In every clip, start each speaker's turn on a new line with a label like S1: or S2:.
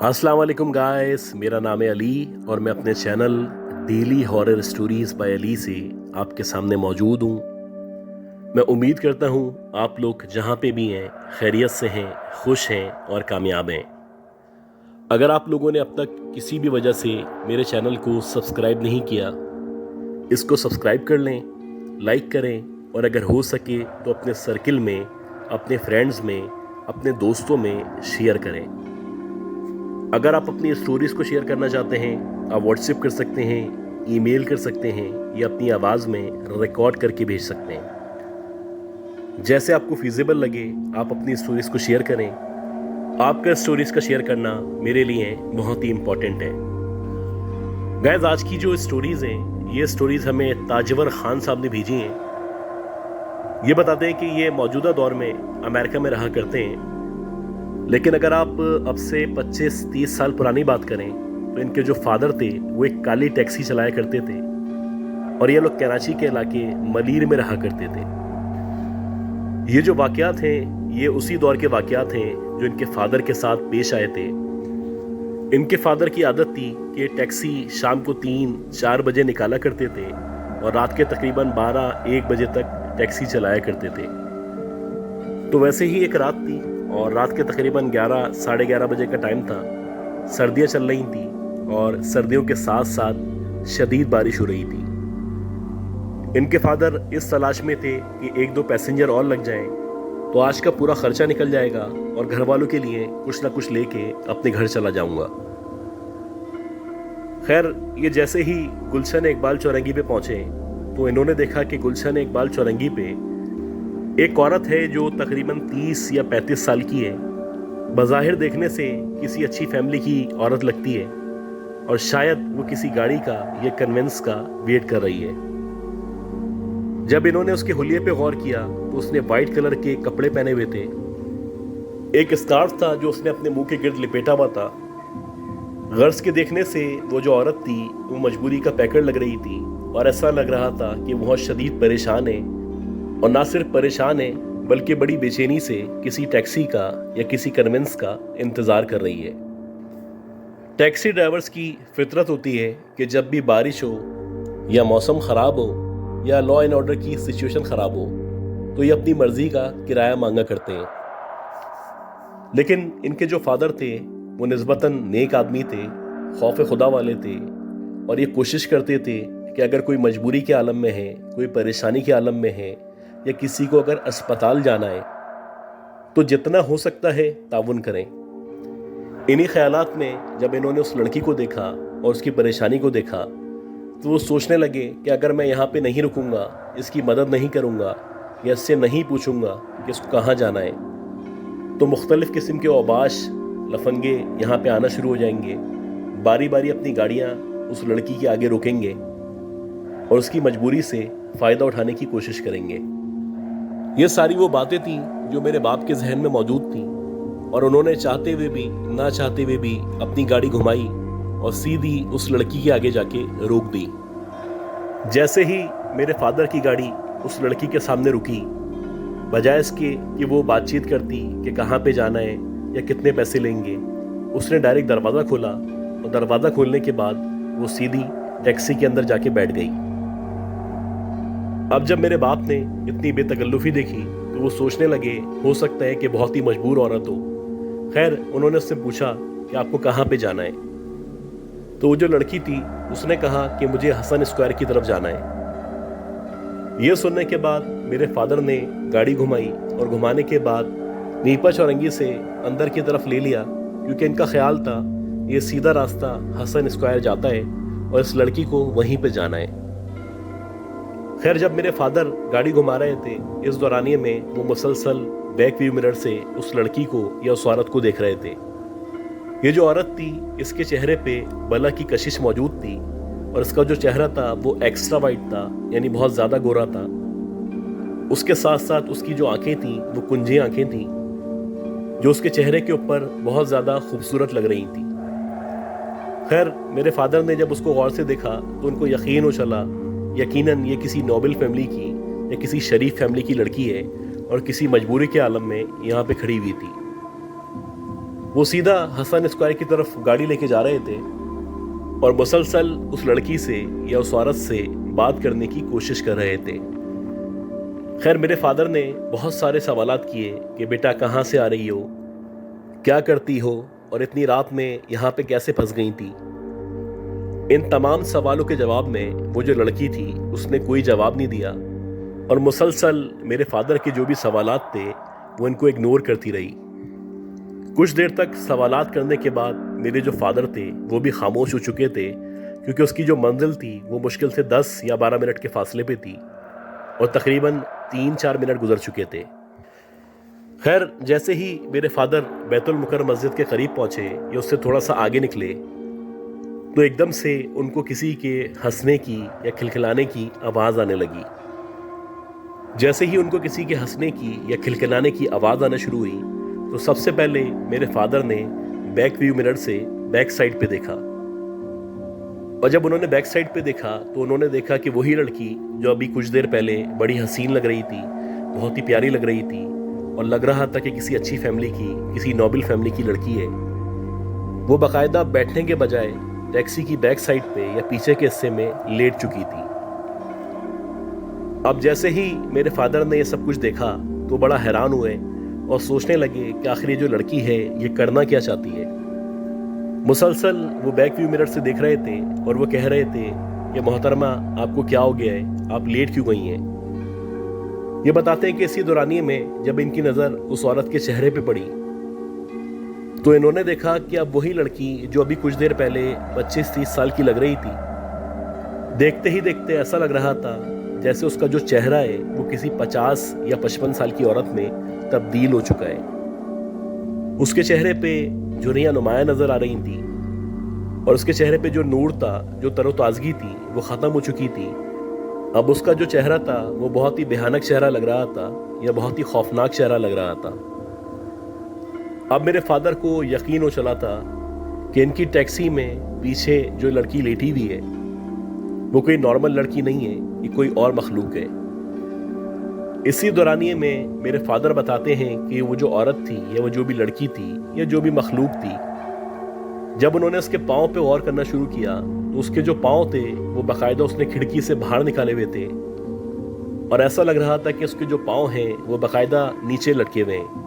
S1: अस्सलाम वालेकुम गाइस, मेरा नाम है अली और मैं अपने channel daily horror stories by Ali से आपके सामने मौजूद हूँ। मैं उम्मीद करता हूँ आप लोग जहाँ पे भी हैं खैरियत से हैं, खुश हैं और कामयाब हैं। अगर आप लोगों ने अब तक किसी भी वजह से मेरे चैनल को सब्सक्राइब नहीं किया, इसको सब्सक्राइब कर लें, लाइक करें और अगर हो सके तो अपने सर्किल में, अपने फ्रेंड्स में, अपने दोस्तों में शेयर करें। अगर आप अपनी स्टोरीज़ को शेयर करना चाहते हैं, आप व्हाट्सएप कर सकते हैं, ईमेल कर सकते हैं या अपनी आवाज़ में रिकॉर्ड करके भेज सकते हैं। जैसे आपको फिजिबल लगे आप अपनी स्टोरीज़ को शेयर करें। आपका स्टोरीज़ का शेयर करना मेरे लिए बहुत ही इम्पोर्टेंट है। गाइस, आज की जो स्टोरीज़ हैं, ये स्टोरीज़ हमें ताजवर खान साहब ने भेजी हैं। ये बताते हैं कि ये मौजूदा दौर में अमेरिका में रहा करते हैं, लेकिन अगर आप अब से 25-30 साल पुरानी बात करें तो इनके जो फादर थे वो एक काली टैक्सी चलाया करते थे और ये लोग कराची के इलाके मलीर में रहा करते थे। ये जो वाक़यात हैं ये उसी दौर के वाक़यात हैं जो इनके फादर के साथ पेश आए थे। इनके फादर की आदत थी कि टैक्सी शाम को 3-4 बजे निकाला करते थे और रात के तकरीबन 12-1 बजे तक टैक्सी चलाया करते थे। तो वैसे ही एक रात थी और रात के तकरीबन 11-11:30 बजे का टाइम था। सर्दियाँ चल रही थी और सर्दियों के साथ साथ शदीद बारिश हो रही थी। इनके फादर इस तलाश में थे कि 1-2 पैसेंजर और लग जाएं तो आज का पूरा खर्चा निकल जाएगा और घर वालों के लिए कुछ ना कुछ लेके अपने घर चला जाऊंगा। खैर, ये जैसे ही गुलशन इकबाल चौरंगी पे पहुंचे तो इन्होंने देखा कि गुलशन इकबाल चौरंगी पे एक औरत है जो तकरीबन 30 या 35 साल की है। बज़ाहिर देखने से किसी अच्छी फैमिली की औरत लगती है और शायद वो किसी गाड़ी का या कन्वेंस का वेट कर रही है। जब इन्होंने उसके हुलिये पे गौर किया तो उसने वाइट कलर के कपड़े पहने हुए थे। एक स्कार्फ था जो उसने अपने मुंह के गिर्द लिपेटा हुआ था। गर्ज के देखने से वो जो औरत थी वो मजबूरी का पैकड़ लग रही थी और ऐसा लग रहा था कि बहुत शदीद परेशान है और ना सिर्फ परेशान है बल्कि बड़ी बेचैनी से किसी टैक्सी का या किसी कन्वेंस का इंतज़ार कर रही है। टैक्सी ड्राइवर्स की फितरत होती है कि जब भी बारिश हो या मौसम ख़राब हो या लॉ एंड ऑर्डर की सिचुएशन ख़राब हो तो ये अपनी मर्ज़ी का किराया मांगा करते हैं। लेकिन इनके जो फादर थे वो निस्बतन नेक आदमी थे, खौफ खुदा वाले थे और ये कोशिश करते थे कि अगर कोई मजबूरी के आलम में है, कोई परेशानी के आलम में है या किसी को अगर अस्पताल जाना है तो जितना हो सकता है ताउन करें। इन्हीं ख्यालात में जब इन्होंने उस लड़की को देखा और उसकी परेशानी को देखा तो वो सोचने लगे कि अगर मैं यहाँ पे नहीं रुकूंगा, इसकी मदद नहीं करूँगा या इससे नहीं पूछूंगा कि इसको कहाँ जाना है तो मुख्तलिफ़ किस्म के औबाश लफंगे यहाँ पे आना शुरू हो जाएंगे। बारी बारी अपनी गाड़ियाँ उस लड़की के आगे रोकेंगे और उसकी मजबूरी से फ़ायदा उठाने की कोशिश करेंगे। ये सारी वो बातें थीं जो मेरे बाप के जहन में मौजूद थीं और उन्होंने चाहते हुए भी ना चाहते हुए भी अपनी गाड़ी घुमाई और सीधी उस लड़की के आगे जाके रोक दी। जैसे ही मेरे फादर की गाड़ी उस लड़की के सामने रुकी, बजाय इसके कि वो बातचीत करती कि कहाँ पे जाना है या कितने पैसे लेंगे, उसने डायरेक्ट दरवाज़ा खोला और दरवाज़ा खोलने के बाद वो सीधी टैक्सी के अंदर जाके बैठ गई। अब जब मेरे बाप ने इतनी बेतकल्लुफ़ी देखी तो वो सोचने लगे हो सकता है कि बहुत ही मजबूर औरत हो। खैर, उन्होंने उससे पूछा कि आपको कहाँ पे जाना है तो वो जो लड़की थी उसने कहा कि मुझे हसन स्क्वायर की तरफ जाना है। ये सुनने के बाद मेरे फादर ने गाड़ी घुमाई और घुमाने के बाद नीपा चौरंगी से अंदर की तरफ ले लिया क्योंकि इनका ख्याल था ये सीधा रास्ता हसन स्क्वायर जाता है और इस लड़की को वहीं पे जाना है। खैर, जब मेरे फादर गाड़ी घुमा रहे थे इस दौरानिए में वो मुसलसल बैक व्यू मिरर से उस लड़की को या उस औरत को देख रहे थे। ये जो औरत थी इसके चेहरे पे बला की कशिश मौजूद थी और इसका जो चेहरा था वो एक्स्ट्रा वाइट था, यानी बहुत ज़्यादा गोरा था। उसके साथ साथ उसकी जो आंखें थीं वो कुंजी आंखें थीं जो उसके चेहरे के ऊपर बहुत ज़्यादा खूबसूरत लग रही थी। खैर, मेरे फादर ने जब उसको गौर से देखा तो उनको यकीन हो चला यकीनन ये किसी नोबल फैमिली की या किसी शरीफ फैमिली की लड़की है और किसी मजबूरी के आलम में यहाँ पे खड़ी हुई थी। वो सीधा हसन स्क्वायर की तरफ गाड़ी लेके जा रहे थे और मुसलसल उस लड़की से या उस औरत से बात करने की कोशिश कर रहे थे। खैर, मेरे फादर ने बहुत सारे सवालात किए कि बेटा कहाँ से आ रही हो, क्या करती हो और इतनी रात में यहाँ पे कैसे फंस गई थी। इन तमाम सवालों के जवाब में वो जो लड़की थी उसने कोई जवाब नहीं दिया और मुसलसल मेरे फादर के जो भी सवालात थे वो इनको इग्नोर करती रही। कुछ देर तक सवालात करने के बाद मेरे जो फादर थे वो भी खामोश हो चुके थे, क्योंकि उसकी जो मंजिल थी वो मुश्किल से 10 या 12 मिनट के फासले पे थी और तकरीबन 3-4 मिनट गुजर चुके थे। खैर, जैसे ही मेरे फादर बैतुल मुकर्रम मस्जिद के करीब पहुंचे या उससे थोड़ा सा आगे निकले तो एकदम से उनको किसी के हंसने की या खिलखिलाने की आवाज़ आने लगी। जैसे ही उनको किसी के हंसने की या खिलखिलाने की आवाज़ आना शुरू हुई तो सबसे पहले मेरे फादर ने बैक व्यू मिरर से बैक साइड पे देखा और जब उन्होंने बैक साइड पे देखा तो उन्होंने देखा कि वही लड़की जो अभी कुछ देर पहले बड़ी हसीन लग रही थी, बहुत ही प्यारी लग रही थी और लग रहा था कि किसी अच्छी फैमिली की, किसी नोबल फैमिली की लड़की है, वो बाकायदा बैठने के बजाय टैक्सी की बैक साइड पे या पीछे के हिस्से में लेट चुकी थी। अब जैसे ही मेरे फादर ने ये सब कुछ देखा तो बड़ा हैरान हुए और सोचने लगे कि आखिर ये जो लड़की है ये करना क्या चाहती है। मुसलसल वो बैक व्यू मिरर से देख रहे थे और वो कह रहे थे कि मोहतरमा आपको क्या हो गया है, आप लेट क्यों गई हैं। ये बताते हैं कि इसी दौरानिये में जब इनकी नज़र उस औरत के चेहरे पे पड़ी तो इन्होंने देखा कि अब वही लड़की जो अभी कुछ देर पहले 25-30 साल की लग रही थी, देखते ही देखते ऐसा लग रहा था जैसे उसका जो चेहरा है वो किसी 50 या 55 साल की औरत में तब्दील हो चुका है। उसके चेहरे पे झुर्रियां नुमायां नजर आ रही थी और उसके चेहरे पे जो नूर था, जो तरोताजगी थी, वो ख़त्म हो चुकी थी। अब उसका जो चेहरा था वो बहुत ही भयानक चेहरा लग रहा था या बहुत ही खौफनाक चेहरा लग रहा था। अब मेरे फादर को यकीन हो चला था कि इनकी टैक्सी में पीछे जो लड़की लेटी हुई है वो कोई नॉर्मल लड़की नहीं है, ये कोई और मखलूक है। इसी दौरानिये में मेरे फादर बताते हैं कि वो जो औरत थी या वो जो भी लड़की थी या जो भी मखलूक थी, जब उन्होंने उसके पाँव पे गौर करना शुरू किया तो उसके जो पाँव थे वो बाकायदा उसने खिड़की से बाहर निकाले हुए थे और ऐसा लग रहा था कि उसके जो पाँव हैं वो बाकायदा नीचे लटके हुए हैं।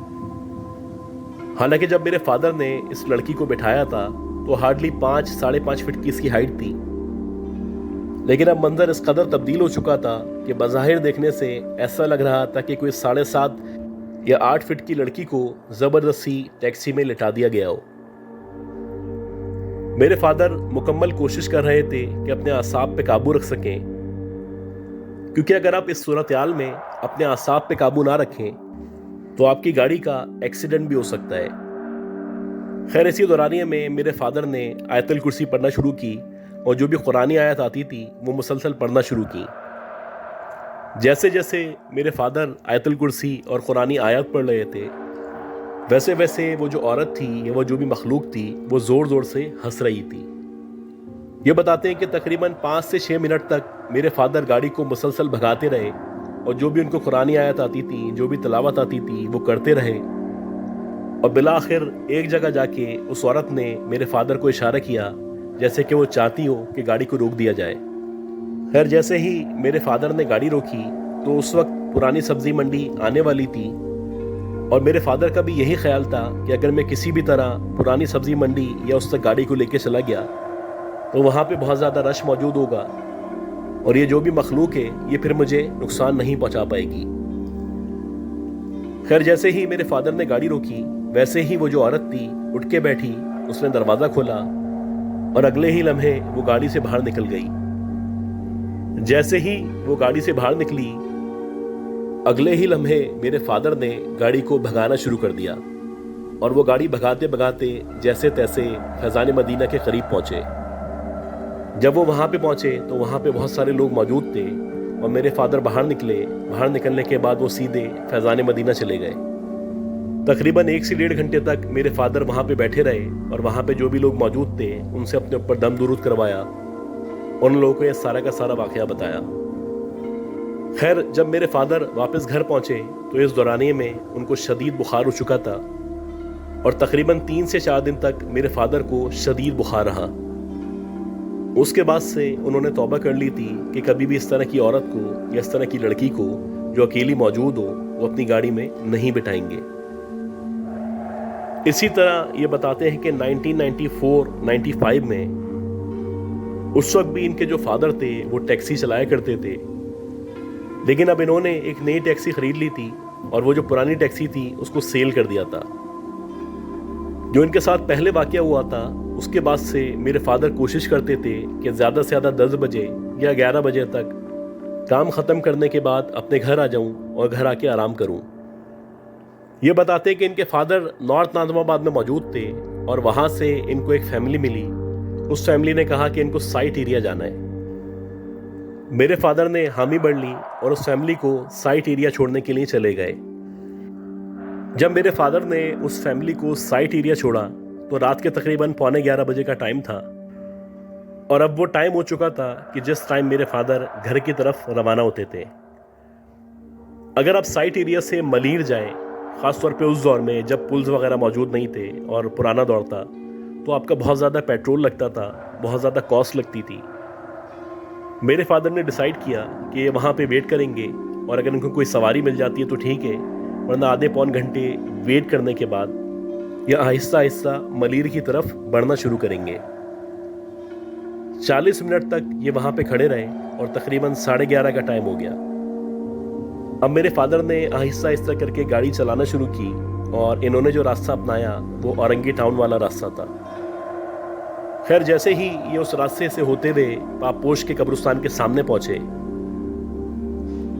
S1: हालांकि जब मेरे फादर ने इस लड़की को बिठाया था तो हार्डली 5-5.5 फीट की इसकी हाइट थी, लेकिन अब मंजर इस कदर तब्दील हो चुका था कि बज़ाहिर देखने से ऐसा लग रहा था कि कोई 7.5 या 8 फीट की लड़की को ज़बरदस्ती टैक्सी में लिटा दिया गया हो। मेरे फादर मुकम्मल कोशिश कर रहे थे कि अपने आसाब पे काबू रख सकें, क्योंकि अगर आप इस सूरत-ए-हाल में अपने आसाब पे काबू ना रखें तो आपकी गाड़ी का एक्सीडेंट भी हो सकता है। खैर, इसी दौरानिये में मेरे फादर ने आयतुल कुर्सी पढ़ना शुरू की और जो भी कुरानी आयत आती थी वो मुसलसल पढ़ना शुरू की। जैसे जैसे मेरे फादर आयतुल कुर्सी और कुरानी आयत पढ़ रहे थे वैसे वैसे वो जो औरत थी या वो जो भी मखलूक थी वो ज़ोर ज़ोर से हंस रही थी। ये बताते हैं कि तकरीबन 5 से 6 मिनट तक मेरे फादर गाड़ी को मुसलसल भगाते रहे और जो भी उनको कुरानी आयत आती थी, जो भी तिलावत आती थी वो करते रहे और बिलाखिर एक जगह जाके उस औरत ने मेरे फादर को इशारा किया जैसे कि वो चाहती हो कि गाड़ी को रोक दिया जाए। खैर, जैसे ही मेरे फादर ने गाड़ी रोकी तो उस वक्त पुरानी सब्जी मंडी आने वाली थी और मेरे फादर का भी यही ख्याल था कि अगर मैं किसी भी तरह पुरानी सब्जी मंडी या उस तक गाड़ी को लेके चला गया तो वहाँ पे बहुत ज़्यादा रश मौजूद होगा और ये जो भी मखलूक है ये फिर मुझे नुकसान नहीं पहुँचा पाएगी। खैर, जैसे ही मेरे फादर ने गाड़ी रोकी वैसे ही वो जो औरत थी उठ के बैठी, उसने दरवाज़ा खोला और अगले ही लम्हे वो गाड़ी से बाहर निकल गई। जैसे ही वो गाड़ी से बाहर निकली अगले ही लम्हे मेरे फादर ने गाड़ी को भगाना शुरू कर दिया और वो गाड़ी भगाते भगाते जैसे तैसे फैज़ान मदीना के करीब पहुंचे। जब वो वहाँ पे पहुंचे तो वहाँ पे बहुत सारे लोग मौजूद थे और मेरे फादर बाहर निकले। बाहर निकलने के बाद वो सीधे फैज़ान मदीना चले गए। तकरीबन 1 से 1.5 घंटे तक मेरे फादर वहाँ पे बैठे रहे और वहाँ पे जो भी लोग मौजूद थे उनसे अपने ऊपर दम दुरूद करवाया। उन लोगों को यह सारा का सारा वाक़या बताया। खैर, जब मेरे फादर वापस घर पहुँचे तो इस दौरानिये में उनको शदीद बुखार हो चुका था और तकरीबन 3 से 4 दिन तक मेरे फादर को शदीद बुखार रहा। उसके बाद से उन्होंने तौबा कर ली थी कि कभी भी इस तरह की औरत को या इस तरह की लड़की को जो अकेली मौजूद हो वो अपनी गाड़ी में नहीं बिठाएंगे। इसी तरह ये बताते हैं कि 1994-95 में उस वक्त भी इनके जो फादर थे वो टैक्सी चलाया करते थे, लेकिन अब इन्होंने एक नई टैक्सी खरीद ली थी और वो जो पुरानी टैक्सी थी उसको सेल कर दिया था। जो इनके साथ पहले वाकया हुआ था उसके बाद से मेरे फादर कोशिश करते थे कि ज़्यादा से ज़्यादा 10 बजे या 11 बजे तक काम ख़त्म करने के बाद अपने घर आ जाऊं और घर आके आराम करूं। ये बताते कि इनके फादर नॉर्थ नाज़िमाबाद में मौजूद थे और वहाँ से इनको एक फैमिली मिली। उस फैमिली ने कहा कि इनको साइट एरिया जाना है। मेरे फादर ने हामी भर ली और उस फैमिली को साइट एरिया छोड़ने के लिए चले गए। जब मेरे फादर ने उस फैमिली को साइट एरिया छोड़ा तो रात के तकरीबन 11:15 बजे का टाइम था और अब वो टाइम हो चुका था कि जिस टाइम मेरे फादर घर की तरफ रवाना होते थे। अगर आप साइट एरिया से मलीर जाएं, ख़ासतौर पे उस दौर में जब पुल्स वगैरह मौजूद नहीं थे और पुराना दौर था, तो आपका बहुत ज़्यादा पेट्रोल लगता था, बहुत ज़्यादा कॉस्ट लगती थी। मेरे फादर ने डिसाइड किया कि ये वहाँ पे वेट करेंगे और अगर उनको कोई सवारी मिल जाती है तो ठीक है, वरना आधे पौन घंटे वेट करने के बाद या आहिस्ता आहिस्ता मलीर की तरफ बढ़ना शुरू करेंगे। 40 मिनट तक ये वहाँ पे खड़े रहे और तकरीबन 11:30 का टाइम हो गया। अब मेरे फादर ने आहिस्ता आहिस्ता करके गाड़ी चलाना शुरू की और इन्होंने जो रास्ता अपनाया वो औरंगी टाउन वाला रास्ता था। खैर, जैसे ही ये उस रास्ते से होते हुए पापोश के कब्रिस्तान के सामने पहुंचे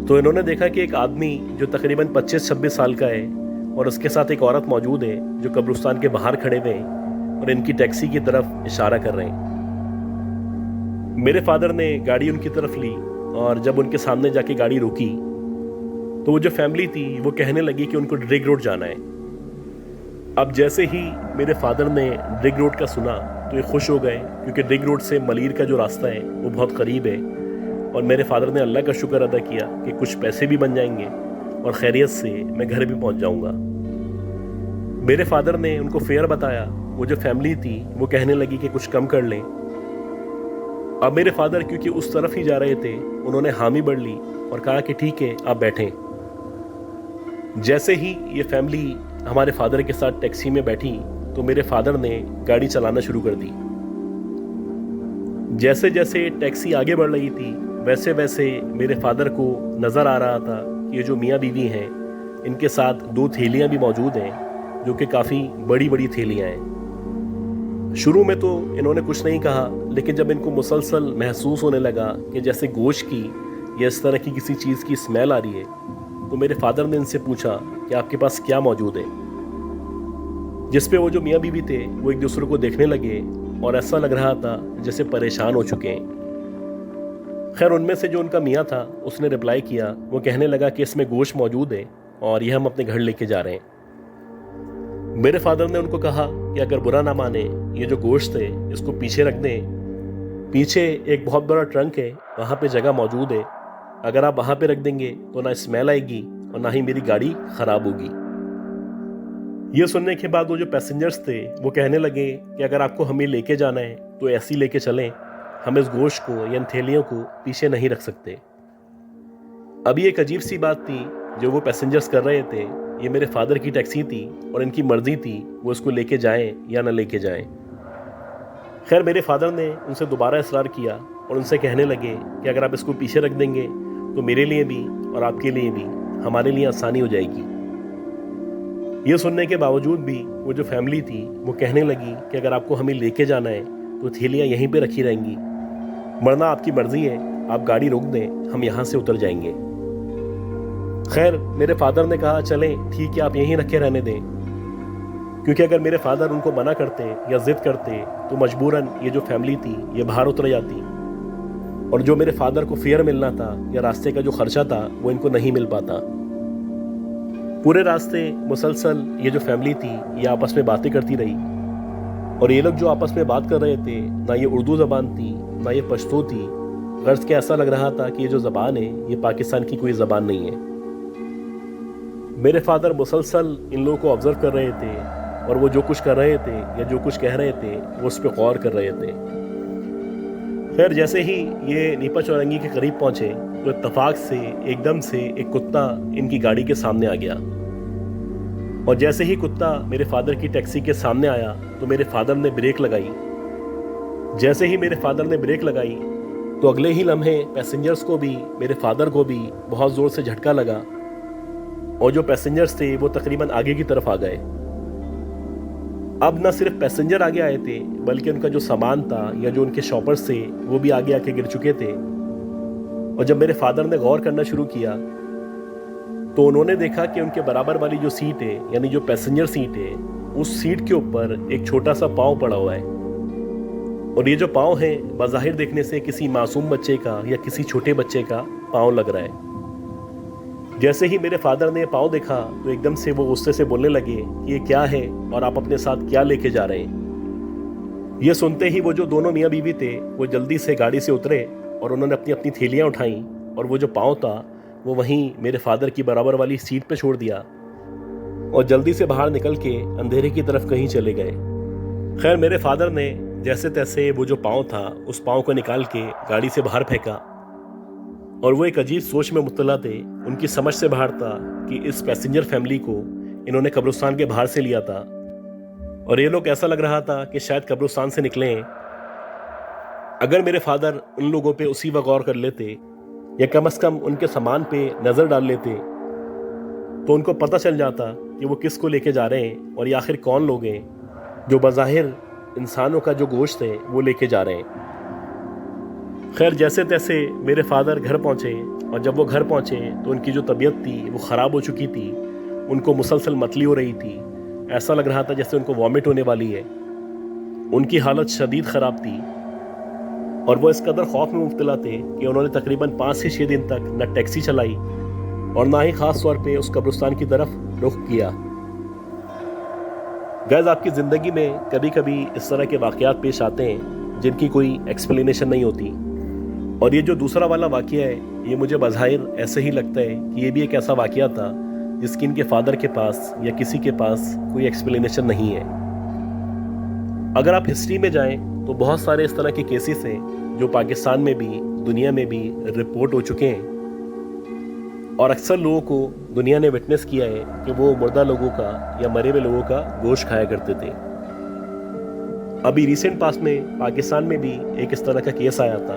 S1: तो इन्होंने देखा कि एक आदमी जो तकरीबन 25-26 साल का है और उसके साथ एक औरत मौजूद है जो कब्रिस्तान के बाहर खड़े हुए हैं और इनकी टैक्सी की तरफ इशारा कर रहे हैं। मेरे फादर ने गाड़ी उनकी तरफ ली और जब उनके सामने जाके गाड़ी रोकी तो वो जो फैमिली थी वो कहने लगी कि उनको ड्रिग रोड जाना है। अब जैसे ही मेरे फादर ने ड्रिग रोड का सुना तो ये खुश हो गए, क्योंकि ड्रिग रोड से मलीर का जो रास्ता है वो बहुत करीब है और मेरे फादर ने अल्लाह का शुक्र अदा किया कि कुछ पैसे भी बन जाएंगे और खैरियत से मैं घर भी पहुंच जाऊंगा। मेरे फादर ने उनको फेयर बताया। वो जो फैमिली थी वो कहने लगी कि कुछ कम कर लें। अब मेरे फादर क्योंकि उस तरफ ही जा रहे थे, उन्होंने हामी भर ली और कहा कि ठीक है, आप बैठें। जैसे ही ये फैमिली हमारे फादर के साथ टैक्सी में बैठी तो मेरे फादर ने गाड़ी चलाना शुरू कर दी। जैसे जैसे टैक्सी आगे बढ़ रही थी वैसे वैसे मेरे फादर को नज़र आ रहा था कि ये जो मियाँ बीवी हैं इनके साथ 2 थैलियाँ भी मौजूद हैं जो कि काफ़ी बड़ी बड़ी थैलियाँ हैं। शुरू में तो इन्होंने कुछ नहीं कहा, लेकिन जब इनको मुसलसल महसूस होने लगा कि जैसे गोश्त की या इस तरह की किसी चीज़ की स्मेल आ रही है, तो मेरे फादर ने इनसे पूछा कि आपके पास क्या मौजूद है। जिस पे वो जो मियाँ बीवी थे वो एक दूसरे को देखने लगे और ऐसा लग रहा था जैसे परेशान हो चुके हैं। खैर, उनमें से जो उनका मियाँ था उसने रिप्लाई किया। वो कहने लगा कि इसमें गोश्त मौजूद है और यह हम अपने घर लेके जा रहे हैं। मेरे फादर ने उनको कहा कि अगर बुरा ना माने, ये जो गोश्त है इसको पीछे रख दें। पीछे एक बहुत बड़ा ट्रंक है, वहाँ पे जगह मौजूद है। अगर आप वहाँ पे रख देंगे तो ना स्मेल आएगी और ना ही मेरी गाड़ी ख़राब होगी। ये सुनने के बाद वो जो पैसेंजर्स थे वो कहने लगे कि अगर आपको हमें लेके जाना है तो ऐसी लेके चलें, हम इस गोश्त को या इन थैलियों को पीछे नहीं रख सकते। अभी एक अजीब सी बात थी जो वो पैसेंजर्स कर रहे थे। ये मेरे फादर की टैक्सी थी और इनकी मर्जी थी वो इसको लेके जाएं या ना लेके जाएं। खैर, मेरे फादर ने उनसे दोबारा इसरार किया और उनसे कहने लगे कि अगर आप इसको पीछे रख देंगे तो मेरे लिए भी और आपके लिए भी, हमारे लिए आसानी हो जाएगी। ये सुनने के बावजूद भी वो जो फैमिली थी वो कहने लगी कि अगर आपको हमें लेके जाना है तो थैलियाँ यहीं पे रखी रहेंगी, वरना आपकी मर्जी है, आप गाड़ी रोक दें, हम यहाँ से उतर जाएंगे। खैर, मेरे फादर ने कहा चलें ठीक है, आप यहीं रखे रहने दें, क्योंकि अगर मेरे फादर उनको मना करते या जिद करते तो मजबूरन ये जो फैमिली थी ये बाहर उतर जाती और जो मेरे फादर को फेयर मिलना था या रास्ते का जो खर्चा था वो इनको नहीं मिल पाता। पूरे रास्ते मुसलसल ये जो फैमिली थी ये आपस में बातें करती रही और ये लोग जो आपस में बात कर रहे थे, ना ये उर्दू ज़बान थी ना ये पश्तो थी। गर्ज के ऐसा लग रहा था कि ये जो ज़बान है ये पाकिस्तान की कोई ज़बान नहीं है। मेरे फादर मुसलसल इन लोगों को ऑब्जर्व कर रहे थे और वो जो कुछ कर रहे थे या जो कुछ कह रहे थे वो उस पर गौर कर रहे थे। खैर जैसे ही ये नीपा चौरंगी के करीब पहुंचे तो इत्तेफाक से एकदम से एक कुत्ता इनकी गाड़ी के सामने आ गया। और जैसे ही कुत्ता मेरे फादर की टैक्सी के सामने आया तो मेरे फादर ने ब्रेक लगाई। जैसे ही मेरे फादर ने ब्रेक लगाई तो अगले ही लम्हे पैसेंजर्स को भी, मेरे फादर को भी बहुत ज़ोर से झटका लगा और जो पैसेंजर्स थे वो तकरीबन आगे की तरफ आ गए। अब न सिर्फ पैसेंजर आगे आए थे बल्कि उनका जो सामान था या जो उनके शॉपर्स थे वो भी आगे आके गिर चुके थे। और जब मेरे फादर ने गौर करना शुरू किया तो उन्होंने देखा कि उनके बराबर वाली जो सीट है यानी जो पैसेंजर सीट है उस सीट के ऊपर एक छोटा सा पाँव पड़ा हुआ है। और ये जो पाँव है बज़ाहिर देखने से किसी मासूम बच्चे का या किसी छोटे बच्चे का पाँव लग रहा है। जैसे ही मेरे फादर ने पाँव देखा तो एकदम से वो गुस्से से बोलने लगे कि ये क्या है और आप अपने साथ क्या लेके जा रहे हैं। ये सुनते ही वो जो दोनों मियाँ बीवी थे वो जल्दी से गाड़ी से उतरे और उन्होंने अपनी अपनी थैलियाँ उठाईं और वो जो पाँव था वो वहीं मेरे फादर की बराबर वाली सीट पे छोड़ दिया और जल्दी से बाहर निकल के अंधेरे की तरफ कहीं चले गए। खैर मेरे फादर ने जैसे तैसे वो जो पाँव था उस पाँव को निकाल के गाड़ी से बाहर फेंका और वो एक अजीब सोच में मुब्तला थे। उनकी समझ से बाहर था कि इस पैसेंजर फैमिली को इन्होंने कब्रिस्तान के बाहर से लिया था और ये लोग ऐसा लग रहा था कि शायद कब्रिस्तान से निकले हैं। अगर मेरे फादर उन लोगों पे उसी वक्त गौर कर लेते या कम से कम उनके सामान पे नज़र डाल लेते तो उनको पता चल जाता कि वो किस को लेके जा रहे हैं और ये आखिर कौन लोग हैं जो बज़ाहिर इंसानों का जो गोश्त है वो लेके जा रहे हैं। खैर जैसे तैसे मेरे फादर घर पहुँचे और जब वो घर पहुँचे तो उनकी जो तबीयत थी वो ख़राब हो चुकी थी। उनको मुसलसल मतली हो रही थी, ऐसा लग रहा था जैसे उनको वॉमिट होने वाली है। उनकी हालत शदीद ख़राब थी और वो इस कदर खौफ में मुब्तला थे कि उन्होंने तकरीबन 5 से 6 दिन तक न टैक्सी चलाई और ना ही ख़ास तौर पे उस कब्रिस्तान की तरफ रुख किया। गाइस आपकी ज़िंदगी में कभी कभी इस तरह के वाक़यात पेश आते हैं जिनकी कोई एक्सप्लेनेशन नहीं होती और ये जो दूसरा वाला वाक़या है ये मुझे बज़ाहिर ऐसे ही लगता है कि ये भी एक ऐसा वाक़या था जिसकी इनके फादर के पास या किसी के पास कोई एक्सप्लेनेशन नहीं है। अगर आप हिस्ट्री में जाएं तो बहुत सारे इस तरह के केसेस हैं जो पाकिस्तान में भी दुनिया में भी रिपोर्ट हो चुके हैं और अक्सर लोगों को दुनिया ने विटनेस किया है कि वो मुर्दा लोगों का या मरे हुए लोगों का गोश्त खाया करते थे। अभी रिसेंट पास में पाकिस्तान में भी एक इस तरह का केस आया था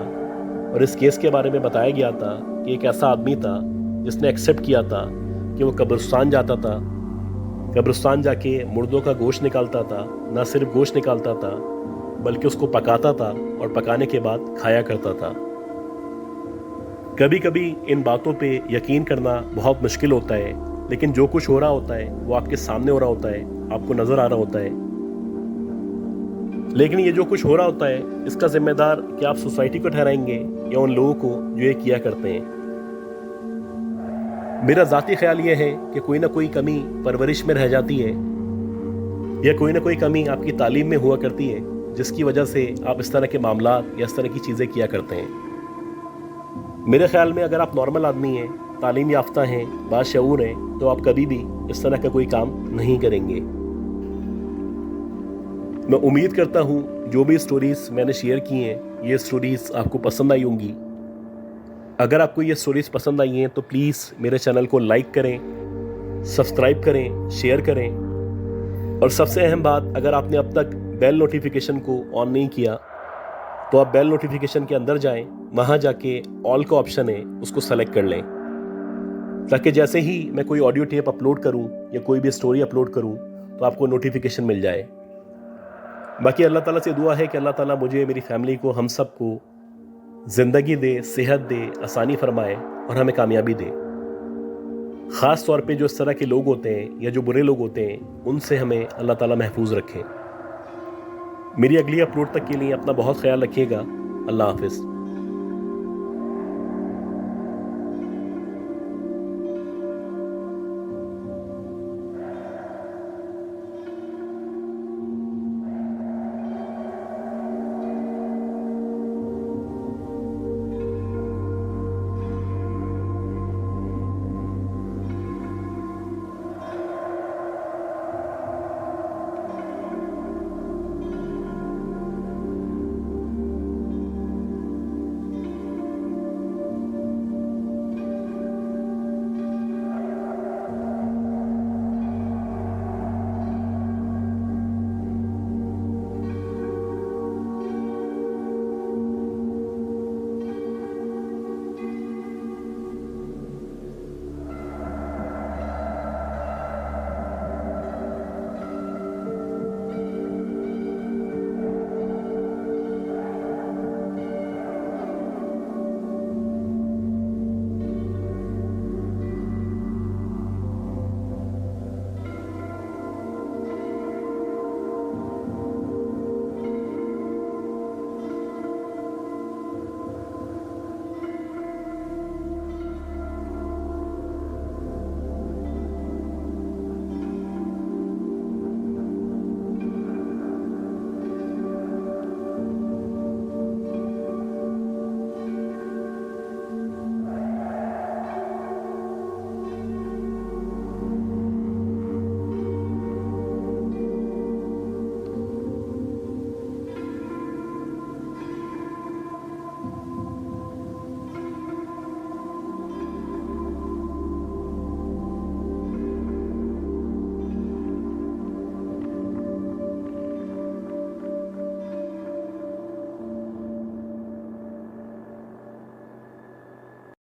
S1: और इस केस के बारे में बताया गया था कि एक ऐसा आदमी था जिसने एक्सेप्ट किया था कि वो कब्रिस्तान जाता था, कब्रिस्तान जाके मुर्दों का गोश्त निकालता था, ना सिर्फ गोश्त निकालता था बल्कि उसको पकाता था और पकाने के बाद खाया करता था। कभी कभी इन बातों पे यकीन करना बहुत मुश्किल होता है लेकिन जो कुछ हो रहा होता है वो आपके सामने हो रहा होता है, आपको नज़र आ रहा होता है। लेकिन ये जो कुछ हो रहा होता है इसका जिम्मेदार क्या आप सोसाइटी को ठहराएंगे या उन लोगों को जो ये किया करते हैं। मेरा ज़ाती ख्याल ये है कि कोई ना कोई कमी परवरिश में रह जाती है या कोई ना कोई कमी आपकी तालीम में हुआ करती है जिसकी वजह से आप इस तरह के मामलात या इस तरह की चीज़ें किया करते हैं। मेरे ख्याल में अगर आप नॉर्मल आदमी हैं, तालीम याफ्ता हैं, बाशऊर हैं तो आप कभी भी इस तरह का कोई काम नहीं करेंगे। मैं उम्मीद करता हूँ जो भी स्टोरीज़ मैंने शेयर की हैं ये स्टोरीज़ आपको पसंद आई होंगी। अगर आपको ये स्टोरीज़ पसंद आई हैं तो प्लीज़ मेरे चैनल को लाइक करें, सब्सक्राइब करें, शेयर करें और सबसे अहम बात, अगर आपने अब तक बेल नोटिफिकेशन को ऑन नहीं किया तो आप बेल नोटिफिकेशन के अंदर जाएं, वहाँ जाके ऑल का ऑप्शन है उसको सेलेक्ट कर लें ताकि जैसे ही मैं कोई ऑडियो टेप अपलोड करूँ या कोई भी स्टोरी अपलोड करूँ तो आपको नोटिफिकेशन मिल जाए। बाकी अल्लाह ताला से दुआ है कि अल्लाह ताला मुझे, मेरी फैमिली को, हम सब को ज़िंदगी दे, सेहत दे, आसानी फरमाए और हमें कामयाबी दे। ख़ास तौर पे जो इस तरह के लोग होते हैं या जो बुरे लोग होते हैं उनसे हमें अल्लाह ताला महफूज रखे। मेरी अगली अपलोड तक के लिए अपना बहुत ख्याल रखिएगा। अल्लाह हाफिज़।